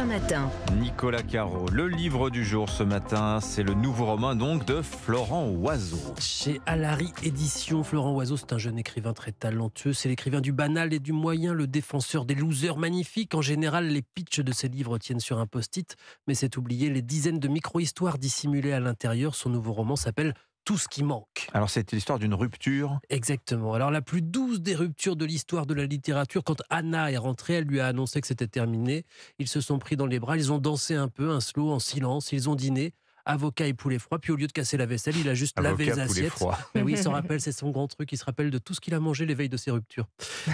matin. Nicolas Caro, le livre du jour ce matin, c'est le nouveau roman donc de Florent Oiseau. Chez Alary Éditions, Florent Oiseau, c'est un jeune écrivain très talentueux. C'est l'écrivain du banal et du moyen, le défenseur des losers magnifiques. En général, les pitchs de ses livres tiennent sur un post-it, mais c'est oublier les dizaines de micro-histoires dissimulées à l'intérieur. Son nouveau roman s'appelle Tout ce qui manque. Alors c'est l'histoire d'une rupture. Exactement. Alors la plus douce des ruptures de l'histoire de la littérature, quand Anna est rentrée, elle lui a annoncé que c'était terminé. Ils se sont pris dans les bras, ils ont dansé un peu, un slow en silence, ils ont dîné. Avocat et poulet froid, puis au lieu de casser la vaisselle, il a juste lavé les assiettes. Mais oui, il s'en rappelle, c'est son grand truc, il se rappelle de tout ce qu'il a mangé les veilles de ses ruptures.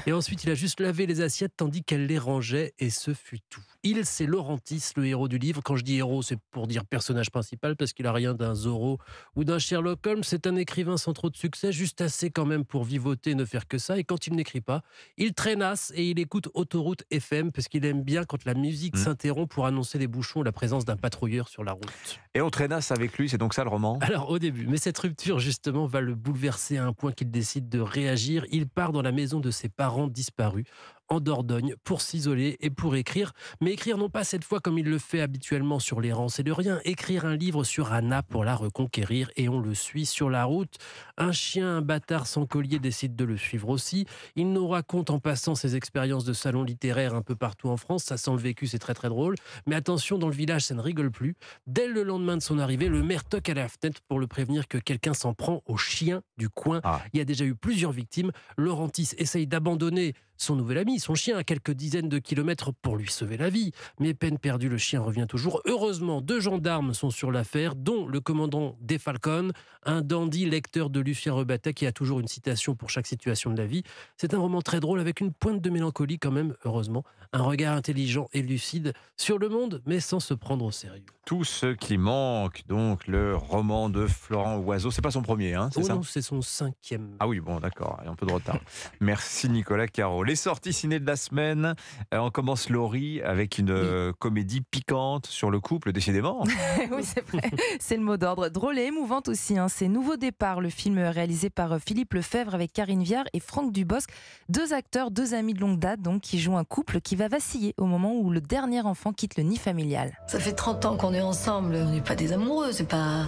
Et ensuite, il a juste lavé les assiettes tandis qu'elle les rangeait, et ce fut tout. C'est Laurentis, le héros du livre. Quand je dis héros, c'est pour dire personnage principal, parce qu'il n'a rien d'un Zorro ou d'un Sherlock Holmes. C'est un écrivain sans trop de succès, juste assez quand même pour vivoter et ne faire que ça. Et quand il n'écrit pas, il traînasse et il écoute Autoroute FM, parce qu'il aime bien quand la musique s'interrompt pour annoncer les bouchons ou la présence d'un patrouilleur sur la route. Et on traînasse avec lui, c'est donc ça le roman ? Alors au début, mais cette rupture justement va le bouleverser à un point qu'il décide de réagir. Il part dans la maison de ses parents disparus, en Dordogne, pour s'isoler et pour écrire. Mais écrire non pas cette fois comme il le fait habituellement sur les rangs, c'est de rien. Écrire un livre sur Anna pour la reconquérir, et on le suit sur la route. Un chien, un bâtard sans collier décide de le suivre aussi. Il nous raconte en passant ses expériences de salon littéraire un peu partout en France. Ça sent le vécu, c'est très très drôle. Mais attention, dans le village, ça ne rigole plus. Dès le lendemain de son arrivée, le maire toque à la fenêtre pour le prévenir que quelqu'un s'en prend au chien du coin. Il y a déjà eu plusieurs victimes. Laurentis essaye d'abandonner son nouvel ami, son chien, à quelques dizaines de kilomètres pour lui sauver la vie. Mais peine perdue, le chien revient toujours. Heureusement, 2 gendarmes sont sur l'affaire, dont le commandant des Falcons, un dandy lecteur de Lucien Rebattet qui a toujours une citation pour chaque situation de la vie. C'est un roman très drôle avec une pointe de mélancolie quand même, heureusement. Un regard intelligent et lucide sur le monde, mais sans se prendre au sérieux. Tout ce qui manque, donc le roman de Florent Oiseau. C'est pas son premier, hein, c'est ça ? Non, c'est son 5e. Ah oui, bon, d'accord, il y a un peu de retard. Merci Nicolas Caro. Les sorties ciné de la semaine, on commence Laurie avec une comédie piquante sur le couple, décidément. Oui, c'est vrai, c'est le mot d'ordre. Drôle et émouvante aussi, hein. C'est Nouveau départ, le film réalisé par Philippe Lefebvre avec Karine Viard et Franck Dubosc. 2 acteurs, 2 amis de longue date, donc, qui jouent un couple qui va vaciller au moment où le dernier enfant quitte le nid familial. Ça fait 30 ans qu'on est ensemble, on n'est pas des amoureux, c'est pas...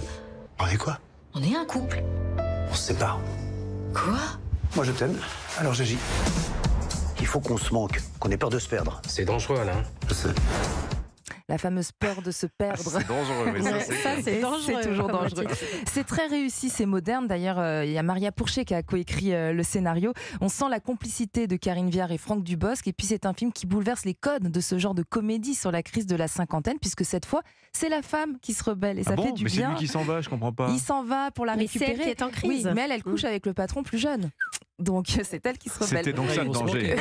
On est quoi ? On est un couple. On se sépare. Quoi ? Moi je t'aime, alors j'agis. Il faut qu'on se manque, qu'on ait peur de se perdre. C'est dangereux, Alain. Je sais. La fameuse peur de se perdre. C'est dangereux, mais c'est dangereux. C'est toujours dangereux. C'est très réussi, c'est moderne. D'ailleurs, il y a Maria Pourchet qui a coécrit le scénario. On sent la complicité de Karine Viard et Franck Dubosc. Et puis, c'est un film qui bouleverse les codes de ce genre de comédie sur la crise de la cinquantaine, puisque cette fois, c'est la femme qui se rebelle. Et ça fait du mais bien. C'est lui qui s'en va, je comprends pas. Il s'en va pour la récupérer. C'est elle qui est en crise. Oui, mais elle couche avec le patron plus jeune. Donc c'est elle qui se rebelle. C'était donc ça le danger.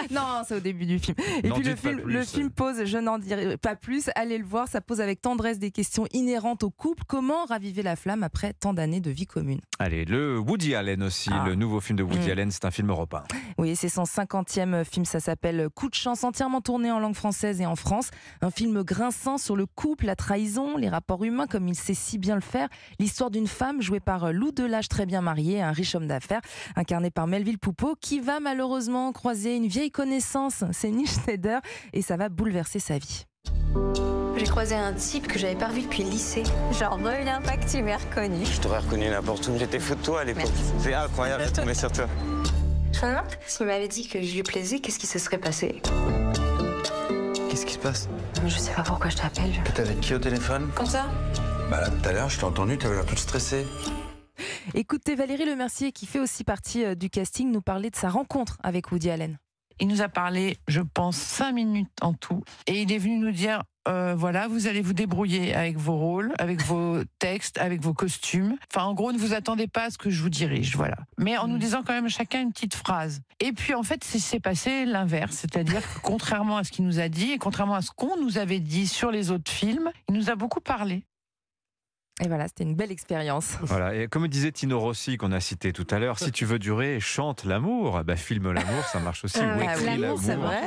Non, c'est au début du film. Et puis le film pose, je n'en dirai pas plus, allez le voir, ça pose avec tendresse des questions inhérentes au couple. Comment raviver la flamme après tant d'années de vie commune ? Allez, le Woody Allen aussi, le nouveau film de Woody Allen, c'est un film européen. Oui, c'est son 50e film, ça s'appelle Coup de chance, entièrement tourné en langue française et en France. Un film grinçant sur le couple, la trahison, les rapports humains, comme il sait si bien le faire. L'histoire d'une femme jouée par Lou Delage, très bien mariée, un riche homme d'affaires, incarné par Melville Poupeau, qui va malheureusement croiser une vieille connaissance, c'est Nils Schneider, et ça va bouleverser sa vie. J'ai croisé un type que j'avais pas revu depuis le lycée. Genre, brûle pas que tu m'as reconnu. Je t'aurais reconnu n'importe où. J'étais fou de toi à l'époque. C'est incroyable de tomber sur toi. Je me demande, s'il m'avait dit que je lui plaisais, qu'est-ce qui se serait passé ? Qu'est-ce qui se passe ? Je sais pas pourquoi je t'appelle. T'es avec qui au téléphone ? Comme ça ? Bah là, tout à l'heure, je t'ai entendu, t'avais l'air toute stressée. Écoutez Valérie Lemercier, qui fait aussi partie du casting, nous parler de sa rencontre avec Woody Allen. Il nous a parlé, je pense, 5 minutes en tout. Et il est venu nous dire, voilà, vous allez vous débrouiller avec vos rôles, avec vos textes, avec vos costumes. Enfin, en gros, ne vous attendez pas à ce que je vous dirige, voilà. Mais en nous disant quand même chacun une petite phrase. Et puis, en fait, c'est passé l'inverse. C'est-à-dire que contrairement à ce qu'il nous a dit, et contrairement à ce qu'on nous avait dit sur les autres films, il nous a beaucoup parlé. Et voilà, c'était une belle expérience. Voilà, et comme disait Tino Rossi qu'on a cité tout à l'heure, si tu veux durer, chante l'amour. Filme l'amour, ça marche aussi. Ah Ou ouais, écris l'amour, c'est vrai.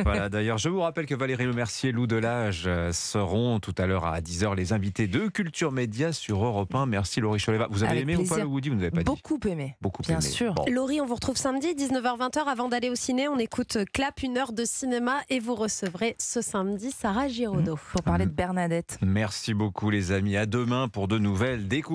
Voilà, d'ailleurs, je vous rappelle que Valérie Lemercier et Lou Delage seront tout à l'heure à 10h les invités de Culture Média sur Europe 1. Merci Laurie Choleva. Vous avez Avec aimé ou plaisir. pas le Woody? Vous n'avez pas dit. Beaucoup aimé. Beaucoup Bien aimé. sûr. Bon. Laurie, on vous retrouve samedi, 19h-20h. Avant d'aller au ciné, on écoute Clap, 1 heure de cinéma. Et vous recevrez ce samedi Sarah Giraudot. Pour parler de Bernadette. Merci beaucoup les amis. À demain pour de nouvelles découvertes.